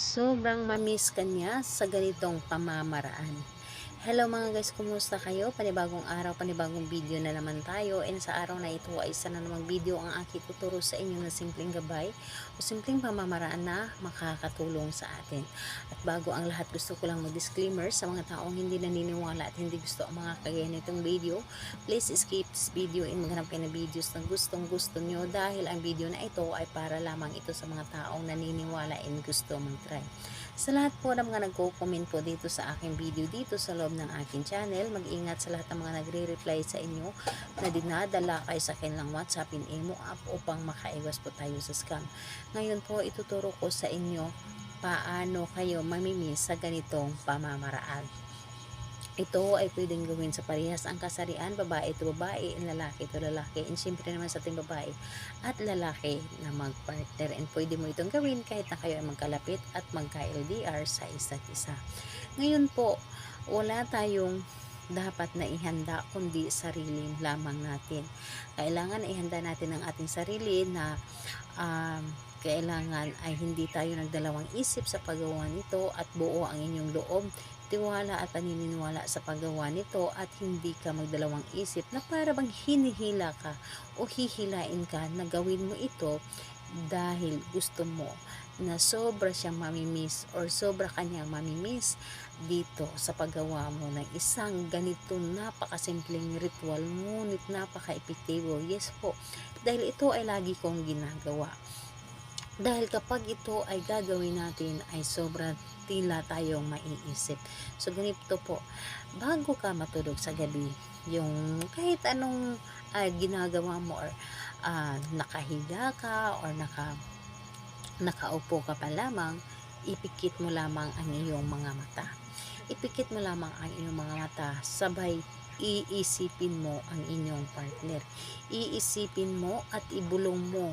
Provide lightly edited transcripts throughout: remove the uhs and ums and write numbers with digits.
sobrang mamiss ka niya sa ganitong pamamaraan. Hello mga guys, kumusta kayo? Panibagong araw, panibagong video na naman tayo. And sa araw na ito ay isa na namang video ang aking tuturo sa inyo na simpleng gabay o simpleng pamamaraan na makakatulong sa atin. At bago ang lahat, gusto ko lang mag-disclaimer sa mga taong hindi naniniwala at hindi gusto ang mga kagaya nitong video. Please skip this video and maghanap kayo ng videos na gustong gusto nyo dahil ang video na ito ay para lamang ito sa mga taong naniniwala and gusto mag-try. Sa lahat po ng mga nagko-comment po dito sa aking video dito sa loob ng aking channel, mag-ingat sa lahat ng mga nagre-reply sa inyo na dinadala kayo sa kanilang WhatsApp in Imo app upang makaiwas po tayo sa scam. Ngayon po ituturo ko sa inyo paano kayo mamimiss sa ganitong pamamaraan. Ito ay pwedeng gawin sa parehas ang kasarian, babae ito babae, lalaki ito lalaki, and syempre naman sa ating babae at lalaki na mag-partner, and pwede mo itong gawin kahit na kayo ay magkalapit at magka-LDR sa isa't isa. Ngayon po, wala tayong dapat na ihanda kundi sarili lamang natin. Kailangan ihanda natin ang ating sarili na kailangan ay hindi tayo nagdalawang isip sa paggawa nito at buo ang inyong loob, tiwala at paniniwala sa paggawa nito at hindi ka magdalawang isip na para bang hinihila ka o hihilain ka na gawin mo ito dahil gusto mo na sobra siyang mamimiss or sobra kanyang mamimiss dito sa paggawa mo ng isang ganito napakasimpleng ritual ngunit napaka-epektibo. Yes po, dahil ito ay lagi kong ginagawa. Dahil kapag ito ay gagawin natin ay sobra tila tayong maiisip. So ganito po, bago ka matulog sa gabi, yung kahit anong ginagawa mo or nakahiga ka or nakaupo ka pa lamang, ipikit mo lamang ang iyong mga mata. Ipikit mo lamang ang iyong mga mata, sabay iisipin mo ang inyong partner. Iisipin mo at ibulong mo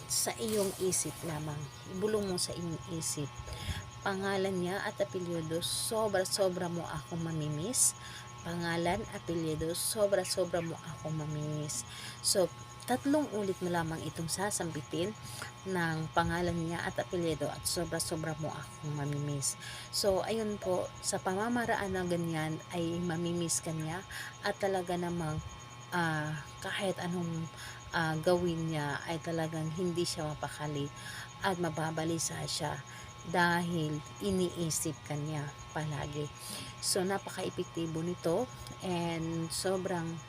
sa iyong isip lamang. Ibulong mo sa iyong isip. Pangalan niya at apelyido, sobra-sobra mo akong mamimiss. Pangalan, apelyido, sobra-sobra mo akong mamimiss. So, 3 ulit mo lamang itong sasampitin ng pangalan niya at apelyido at sobra-sobra mo akong mamimiss. So, ayun po, sa pamamaraan na ganyan ay mamimiss ka niya at talaga namang kahit anong gawin niya ay talagang hindi siya mapakali at mababalisa siya dahil iniisip ka niya palagi. So napaka-epektibo nito and sobrang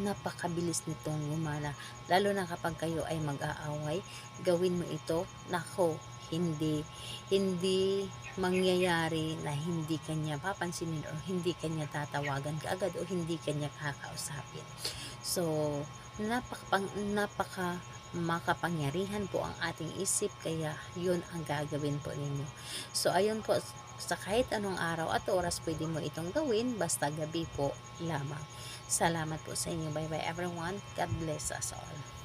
napakabilis nitong gumana, lalo na kapag kayo ay mag-aaway. Gawin mo ito, nako, hindi mangyayari na hindi kanya papansinin o hindi kanya tatawagan kaagad o hindi kanya kakausapin. So napaka makapangyarihan po ang ating isip, kaya yun ang gagawin po ninyo. So ayun po, sa kahit anong araw at oras pwede mo itong gawin, basta gabi po lamang. Salamat po sa inyo. Bye bye everyone. God bless us all.